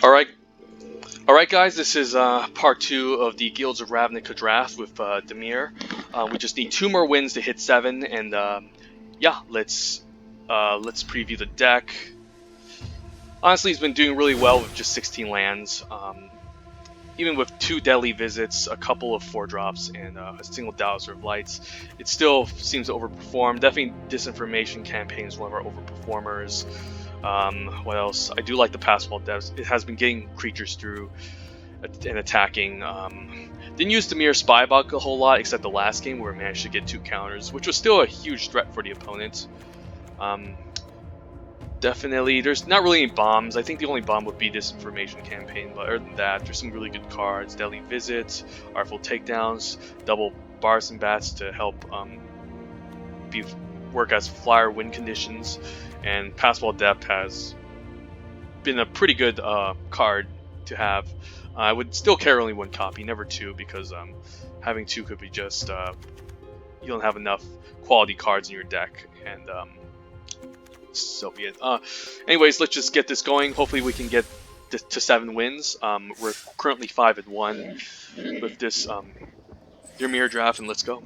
Alright, alright guys, this is part 2 of the Guilds of Ravnica draft with Dimir. We just need 2 more wins to hit 7, and yeah, let's preview the deck. Honestly, he's been doing really well with just 16 lands. Even with 2 Deadly Visits, a couple of 4-drops, and a single Dowser of Lights, it still seems to overperform. Definitely Disinformation Campaign is one of our overperformers. What else? I do like the Passwall Devs. It has been getting creatures through and attacking. Didn't use Dimir Spybug a whole lot, except the last game where it managed to get 2 counters, which was still a huge threat for the opponent. Definitely, there's not really any bombs. I think the only bomb would be Disinformation Campaign, but other than that, there's some really good cards. Deadly Visit, Artful Takedowns, double Bars and Bats to help work as flyer win conditions, and Passwall Depth has been a pretty good card to have. I would still carry only 1 copy, never 2, because having 2 could be just you don't have enough quality cards in your deck, and so be it. Anyways, let's just get this going. Hopefully we can get to 7 wins. We're currently 5-1 with this Dimir draft, and let's go.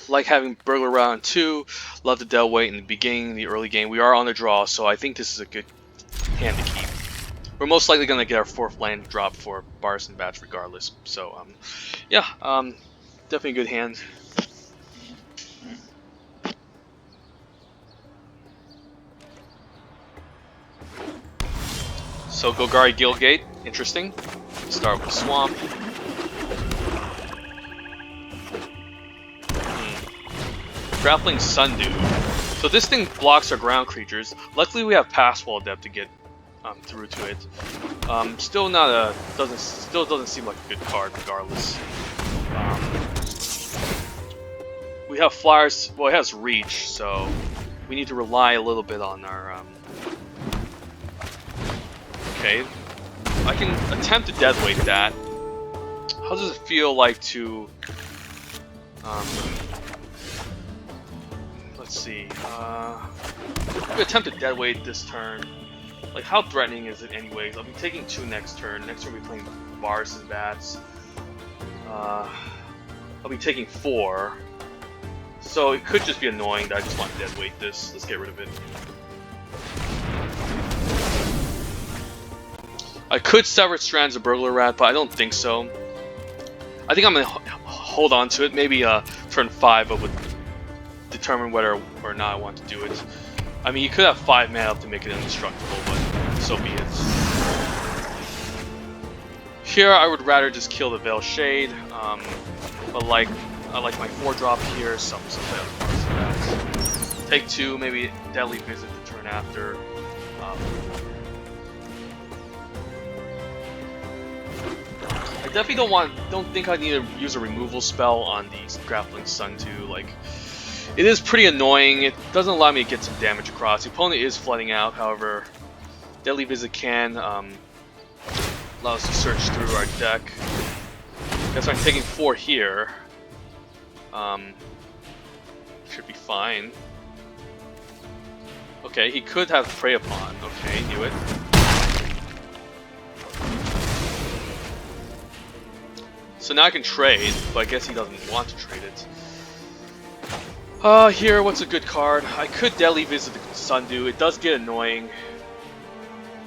Like having Burglar Round 2, love the Del Weight in the beginning, the early game. We are on the draw, so I think this is a good hand to keep. We're most likely going to get our 4th land drop for Bars and Bats regardless. So, yeah, definitely a good hand. So, Golgari Guildgate, interesting. Start with Swamp. Grappling Sundew. So this thing blocks our ground creatures. Luckily we have Passwall Depth to get through to it. Still not a doesn't seem like a good card regardless. We have Flyers. Well, it has Reach, so we need to rely a little bit on our. Okay, I can attempt to deadweight that. How does it feel like to? Let's see. We attempt to deadweight this turn. Like, how threatening is it, anyways? I'll be taking 2 next turn. Next turn we'll be playing Bars and Bats. I'll be taking 4. So it could just be annoying that I just want to deadweight this. Let's get rid of it. I could sever Strands of Burglar Rat, but I don't think so. I think I'm gonna hold on to it. Maybe turn 5 I would determine whether or not I want to do it. I mean, you could have 5 mana up to make it indestructible, but so be it. Here, I would rather just kill the Veil Shade, but I like my 4-drop here, some of the other parts of that. Take 2, maybe Deadly Visit the turn after. I definitely don't think I need to use a removal spell on the Grappling Sundew. Like, it is pretty annoying. It doesn't allow me to get some damage across. The opponent is flooding out, however, Deadly Visit can allow us to search through our deck. Guess I'm taking 4 here. Should be fine. Okay, he could have Prey Upon. Okay, knew it. So now I can trade, but I guess he doesn't want to trade it. Here, what's a good card? I could Deadly Visit the Sundew. It does get annoying.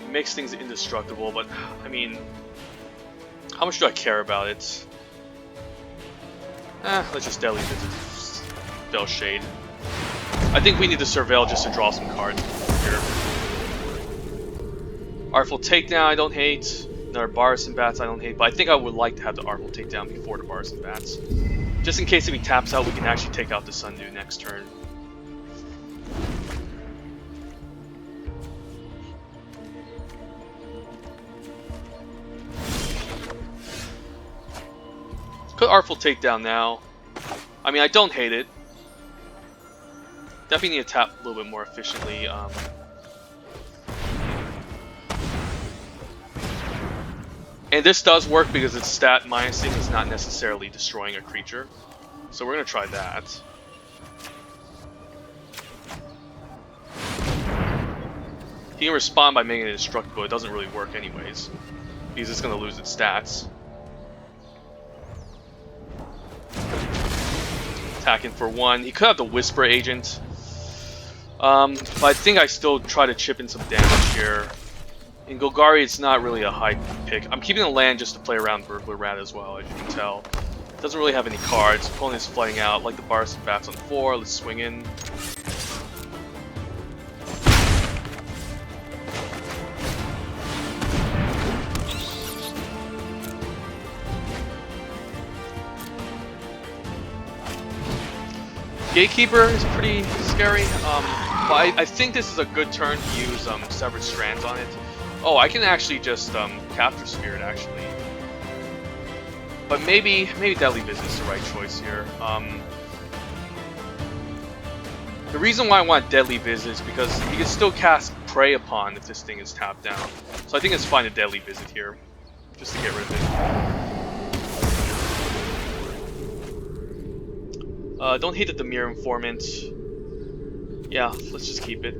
It makes things indestructible, but, I mean, how much do I care about it? Let's just Deadly Visit Veil Shade. I think we need to Surveil just to draw some cards here. Artful Takedown, I don't hate. Another Bars and Bats, I don't hate. But I think I would like to have the Artful Takedown before the Bars and Bats. Just in case if he taps out, we can actually take out the Sundew next turn. Could Artful Takedown now. I mean, I don't hate it. Definitely need to tap a little bit more efficiently. And this does work because it's stat minusing, it's not necessarily destroying a creature. So we're going to try that. He can respond by making it indestructible, it doesn't really work anyways. Because it's going to lose its stats. Attacking for 1. He could have the Whisper Agent. But I think I still try to chip in some damage here. In Golgari, it's not really a high pick. I'm keeping a land just to play around Burglar Rat as well, as you can tell. Doesn't really have any cards. Opponent is flooding out, like the Bars and Bats on 4. Let's swing in. Gatekeeper is pretty scary, but I think this is a good turn to use Severed Strands on it. Oh, I can actually just Capture Spirit, actually. But maybe Deadly Visit is the right choice here. The reason why I want Deadly Visit is because he can still cast Prey Upon if this thing is tapped down. So I think it's fine to Deadly Visit here, just to get rid of it. Don't hate the Dimir Informant. Yeah, let's just keep it.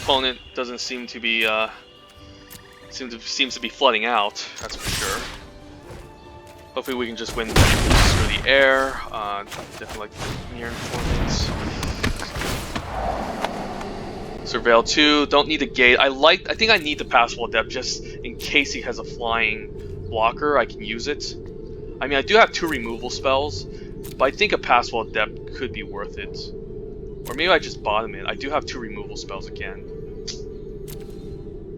Opponent doesn't seem to be seems to be flooding out. That's for sure. Hopefully we can just win through the air. Definitely like the Dimir Informant. Surveil 2, don't need a gate. I think I need the Pass Wall Depth just in case he has a flying blocker, I can use it. I mean, I do have 2 removal spells, but I think a Pass Wall Depth could be worth it. Or maybe I just bottom it. I do have 2 removal spells again.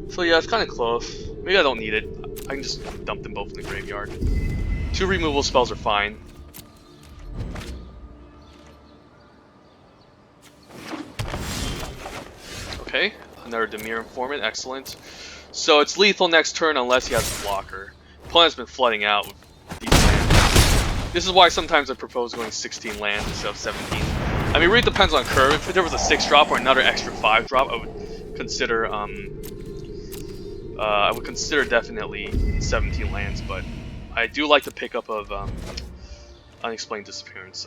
So yeah, it's kind of close. Maybe I don't need it. I can just dump them both in the graveyard. 2 removal spells are fine. Okay, another Dimir Informant, excellent. So it's lethal next turn unless he has a blocker. Opponent's been flooding out with these lands. This is why sometimes I propose going 16 lands instead of 17. I mean, it really depends on curve. If there was a 6-drop or another extra 5-drop, I would consider definitely 17 lands, but I do like the pickup of Unexplained Disappearance.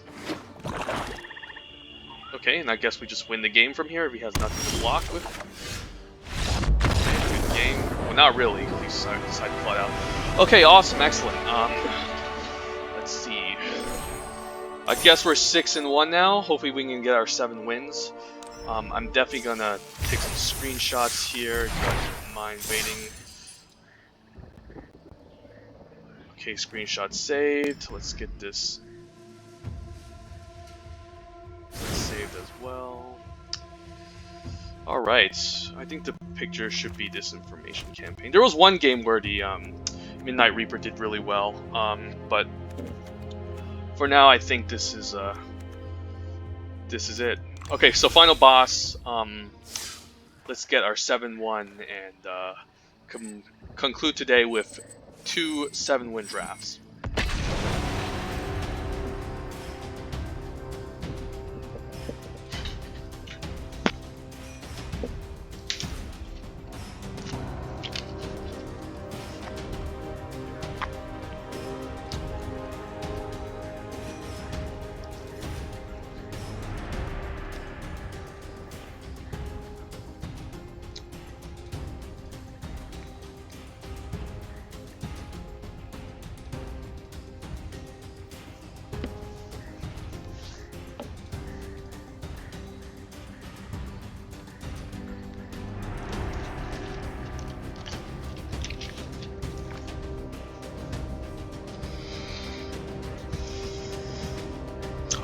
Okay, and I guess we just win the game from here if he has nothing to block with. Okay, good game. Well, not really, because he decided to flood out. Okay, awesome, excellent. Let's see. I guess we're 6-1 now. Hopefully we can get our 7 wins. I'm definitely gonna take some screenshots here. If you guys don't mind waiting. Okay, screenshot saved. Let's get this saved as well. Alright, I think the picture should be Disinformation Campaign. There was one game where the Midnight Reaper did really well, but for now I think this is it. Okay, so final boss. Let's get our 7-1 and conclude today with 2 7-win drafts.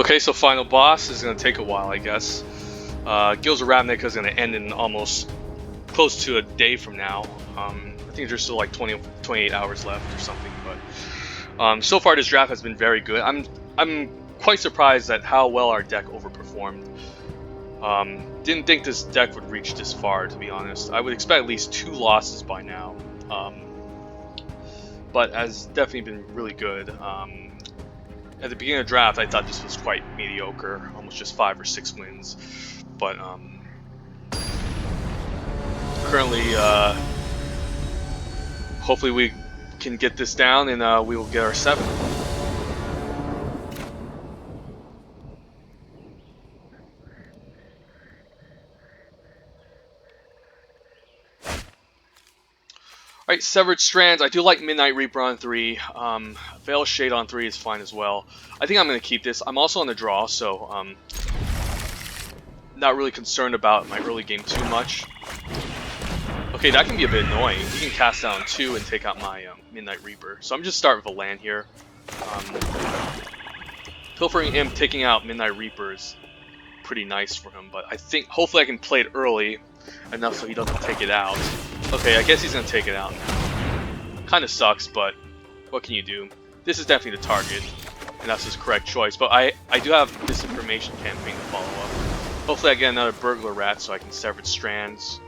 Okay, so final boss is going to take a while, I guess. Guilds of Ravnica is going to end in almost close to a day from now. I think there's still like 28 hours left or something, but so far this draft has been very good. I'm quite surprised at how well our deck overperformed. Didn't think this deck would reach this far, to be honest. I would expect at least 2 losses by now, but has definitely been really good. At the beginning of the draft, I thought this was quite mediocre, almost just 5 or 6 wins, but currently, hopefully we can get this down and we will get our 7. Alright, Severed Strands. I do like Midnight Reaper on 3. Veil Shade on 3 is fine as well. I think I'm going to keep this. I'm also on the draw, so not really concerned about my early game too much. Okay, that can be a bit annoying. He can cast down 2 and take out my Midnight Reaper. So I'm just starting with a land here. Pilfering Imp taking out Midnight Reaper is pretty nice for him, but I think hopefully I can play it early enough so he doesn't take it out. Okay, I guess he's going to take it out now. Kind of sucks, but what can you do? This is definitely the target, and that's his correct choice. But I do have Disinformation Campaign to follow up. Hopefully I get another Burglar Rat so I can Severed Strands.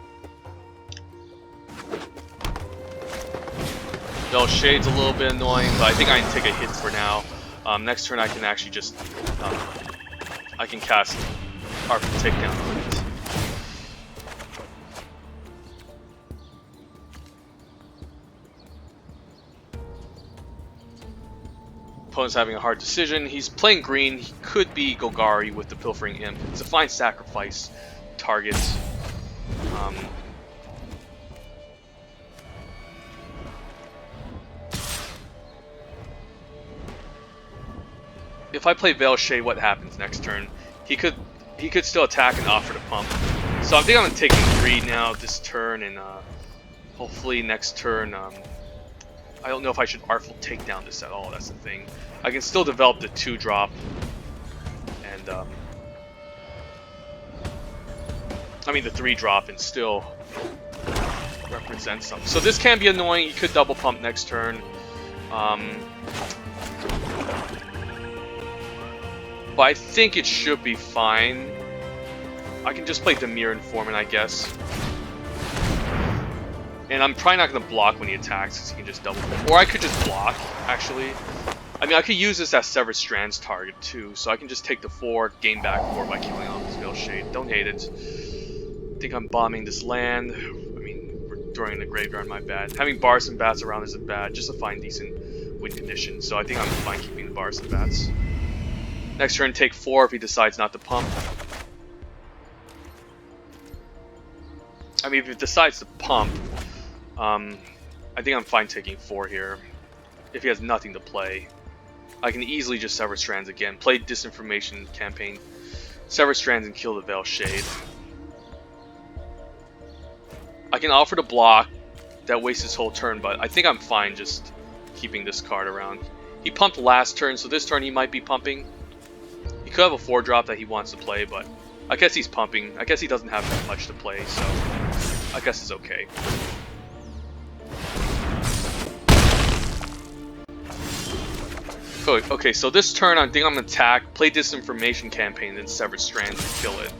Veil Shade's a little bit annoying, but I think I can take a hit for now. Next turn I can actually just... I can cast Artful Takedown on it. Opponent's having a hard decision. He's playing green. He could be Golgari with the Pilfering Imp. It's a fine sacrifice target. If I play Veil Shade, what happens next turn? He could still attack and offer to pump. So I think I'm gonna take greed now this turn, and hopefully next turn. I don't know if I should Artful Takedown this at all. That's the thing. I can still develop the 2-drop, and I mean the 3-drop, and still represent something. So this can be annoying. You could double pump next turn. But I think it should be fine. I can just play Dimir Informant, I guess. And I'm probably not going to block when he attacks, because he can just double pump. Or I could just block, actually. I mean, I could use this as Severed Strands target, too. So I can just take the 4, gain back 4 by killing off this Veil Shade. Don't hate it. I think I'm bombing this land. I mean, we're throwing in the graveyard, my bad. Having Bars and Bats around isn't bad. Just a fine, decent win condition. So I think I'm fine keeping the Bars and Bats. Next turn, take 4 if he decides not to pump. I mean, if he decides to pump, I think I'm fine taking 4 here. If he has nothing to play, I can easily just Sever Strands again. Play Disinformation Campaign, Sever Strands, and kill the Veil Shade. I can offer to block. That wastes his whole turn, but I think I'm fine just keeping this card around. He pumped last turn, so this turn he might be pumping. He could have a 4-drop that he wants to play, but I guess he's pumping. I guess he doesn't have that much to play, so I guess it's okay. Okay, so this turn I think I'm going to attack, play Disinformation Campaign, then Severed Strands and kill it.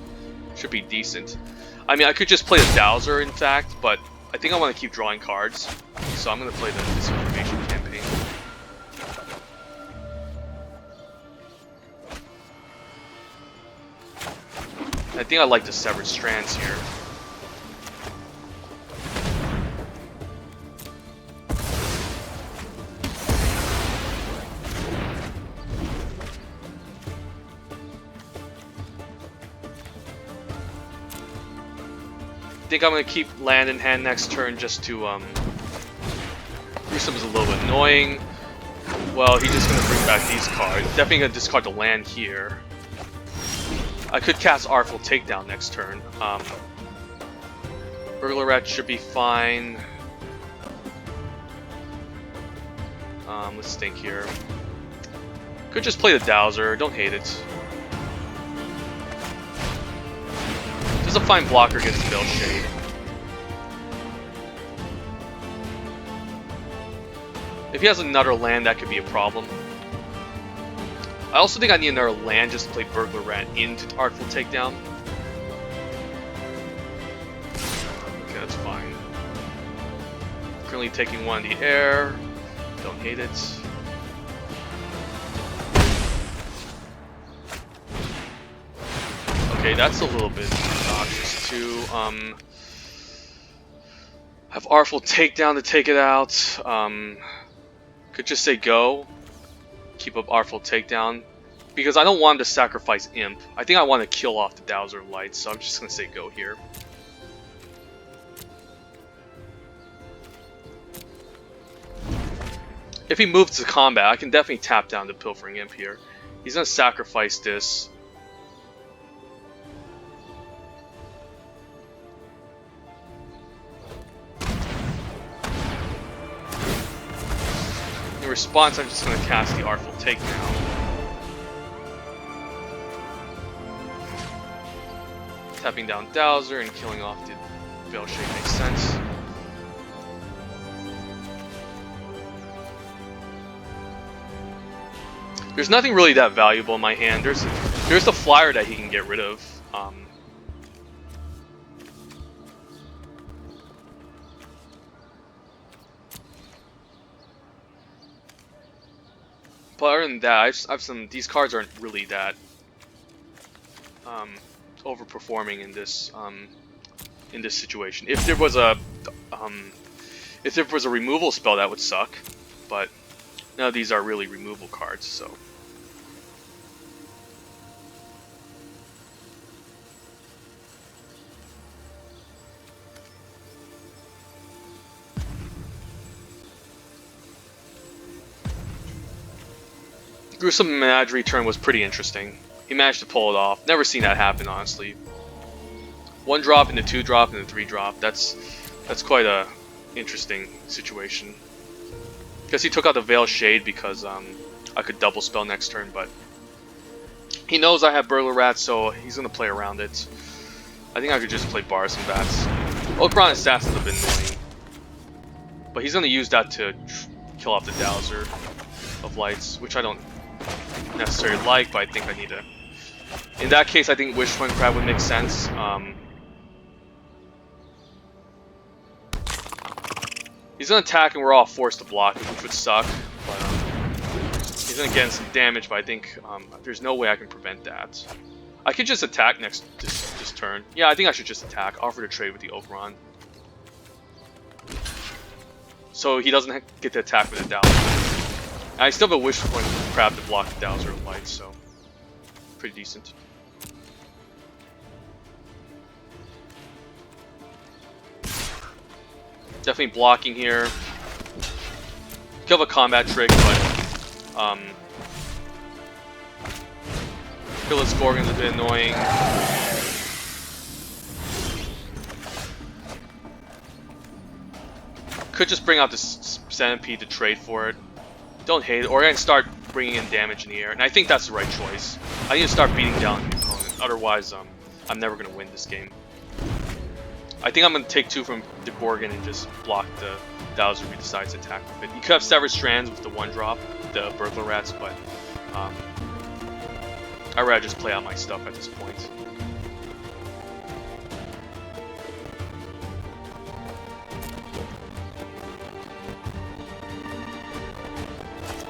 Should be decent. I mean, I could just play the Dowser, in fact, but I think I want to keep drawing cards. So I'm going to play the Disinformation Campaign. I think I like the Severed Strands here. I think I'm going to keep land in hand next turn just to, Gruesome is a little bit annoying. Well, he's just going to bring back these cards. Definitely going to discard the land here. I could cast Artful Takedown next turn. Burglar Rat should be fine. Let's think here. Could just play the Dowser. Don't hate it. fine blocker against Veil Shade. If he has another land, that could be a problem. I also think I need another land just to play Burglar Rat into Artful Takedown. Okay, that's fine. Currently taking one in the air. Don't hate it. Okay, that's a little bit obnoxious too. Have Artful Takedown to take it out. Could just say go. Keep up Artful Takedown. Because I don't want him to sacrifice Imp. I think I want to kill off the Dowser of Lights, so I'm just going to say go here. If he moves to combat, I can definitely tap down the Pilfering Imp here. He's going to sacrifice this. In response, I'm just going to cast the Artful Takedown. Tapping down Dowser and killing off the Veil Shade makes sense. There's nothing really that valuable in my hand. There's the flyer that he can get rid of. But other than that, I've some. These cards aren't really that overperforming in this situation. If there was a removal spell, that would suck. But none of these are really removal cards, so. Gruesome Menagerie turn was pretty interesting. He managed to pull it off. Never seen that happen, honestly. 1 drop into 2 drop into 3 drop. That's quite a interesting situation. Guess he took out the Veil Shade because I could double spell next turn, but he knows I have Burglar Rats, so he's gonna play around it. I think I could just play Bars and Bats. Oakron Assassin's have been annoying, but he's gonna use that to kill off the Dowser of Lights, which I don't necessarily like, but I think I need to. In that case, I think Wishbone Crab would make sense. He's gonna attack and we're all forced to block it, which would suck. But he's gonna get some damage, but I think there's no way I can prevent that. I could just attack this turn. Yeah, I think I should just attack. Offer to trade with the Oberon. So he doesn't get to attack with the Dowser. And I still have a Wishbone Crab to block the Dowser of Light, so pretty decent. Definitely blocking here. Could have a combat trick, but Phyllis Gorgon's a bit annoying. Could just bring out this Centipede to trade for it. Don't hate it, or I can start bringing in damage in the air, and I think that's the right choice. I need to start beating down the opponent, otherwise I'm never going to win this game. I think I'm going to take 2 from the Gorgon and just block the Dowser if he decides to attack with it. You could have Severed Strands with the 1-drop, the Burglar Rats, but I'd rather just play out my stuff at this point.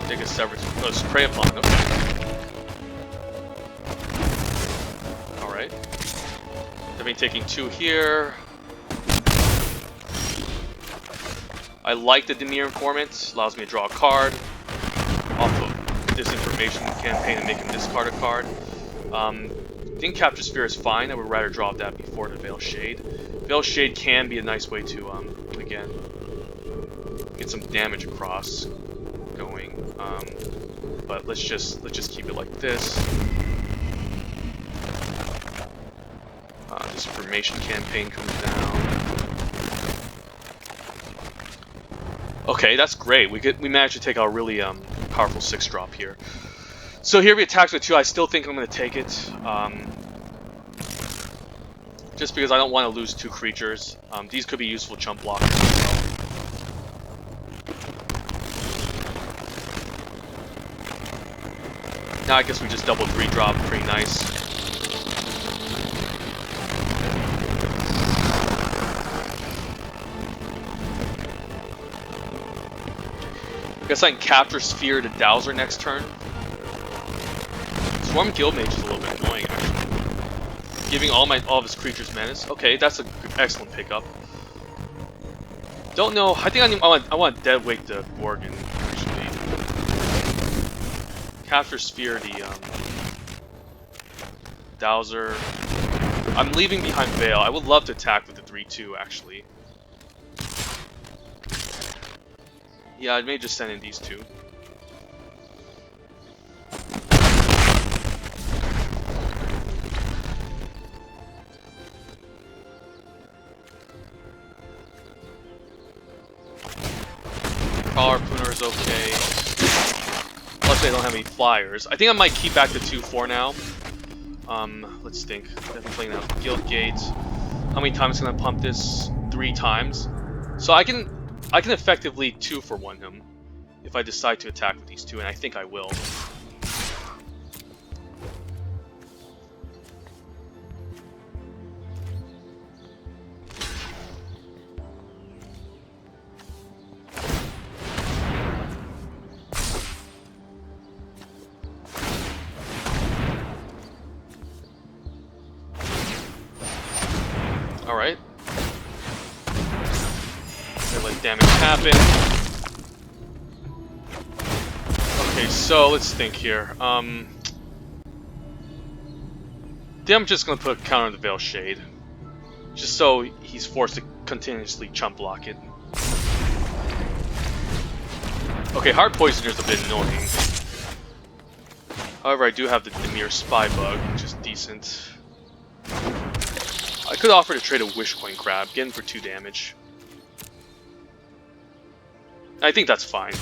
Take a Severed Prey upon them. Alright. Definitely taking 2 here. I like the Dimir Informant, allows me to draw a card off of this information campaign and make him discard a card. I think Capture Sphere is fine. I would rather draw that before the Veil Shade. Veil Shade can be a nice way to, again, get some damage across going. But let's just keep it like this. This information campaign comes down. Okay, that's great. We managed to take out a really powerful 6-drop here. So here we attack with 2. I still think I'm going to take it. just because I don't want to lose 2 creatures. These could be useful chump blockers as well. Now I guess we just double 3-drop, pretty nice. I guess I can capture Sphere to Dowser next turn. Swarm Guildmage is a little bit annoying, actually. Giving all of his creatures menace. Okay, that's an excellent pickup. Don't know. I think I want Deadweight the Gorgon, actually. Capture Sphere the Dowser. I'm leaving behind Veil. I would love to attack with the 3/2, actually. Yeah, I may just send in these 2. Power Pruner is okay. Unless they don't have any flyers. I think I might keep back the 2/4 now. Let's think. Definitely playing out Guild Gate. How many times can I pump this? 3 times. So I can effectively 2-for-1 him if I decide to attack with these 2, and I think I will. Alright. Let damage happen. Okay, so let's think here. Then I'm just gonna put counter the Veil Shade. Just so he's forced to continuously chump block it. Okay, Heart Poisoner is a bit annoying. However, I do have the Dimir Spy Bug, which is decent. I could offer to trade a Wishcoin Crab, get him for 2 damage. I think that's fine.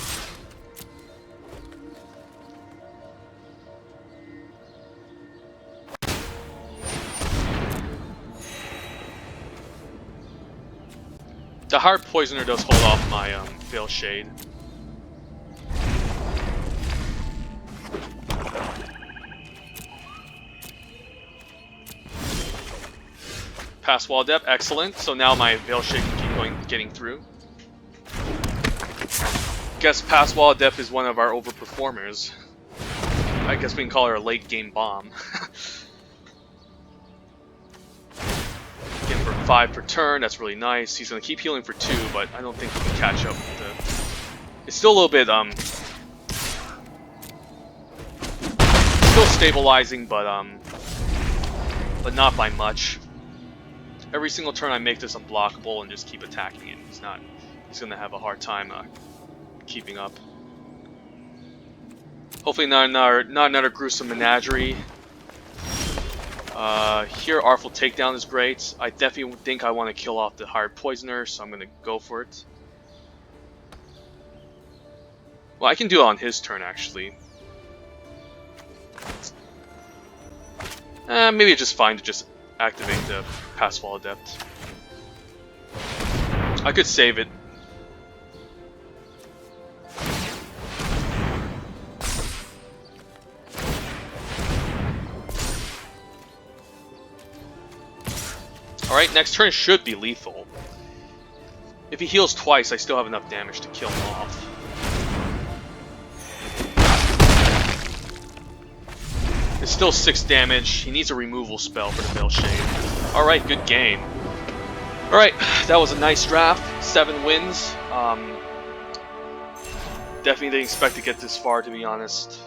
The Heart Poisoner does hold off my Veil Shade. Pass Wall Depth, excellent. So now my Veil Shade can keep getting through. Guess Pass Wall Depth is one of our overperformers. I guess we can call her a late game bomb. Get for 5 per turn, that's really nice. He's gonna keep healing for 2, but I don't think he can catch up with the... It's still a little bit still stabilizing, but not by much. Every single turn I make this unblockable and just keep attacking it. He's gonna have a hard time keeping up. Hopefully not another gruesome menagerie. Here Artful Takedown is great. I definitely think I want to kill off the Heart Poisoner, so I'm gonna go for it. Well, I can do it on his turn actually. Maybe it's just fine to just activate the Pass Wall Adept. I could save it. Alright, next turn should be lethal. If he heals twice, I still have enough damage to kill him off. It's still 6 damage. He needs a removal spell for the Veil Shade. Alright, good game. Alright, that was a nice draft. 7 wins. Definitely didn't expect to get this far, to be honest.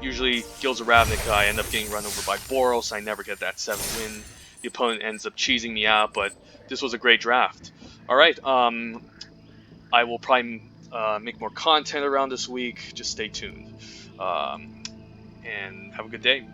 Usually, Guilds of Ravnica, I end up getting run over by Boros. I never get that 7 win. The opponent ends up cheesing me out, but this was a great draft. Alright, I will probably make more content around this week. Just stay tuned. And have a good day.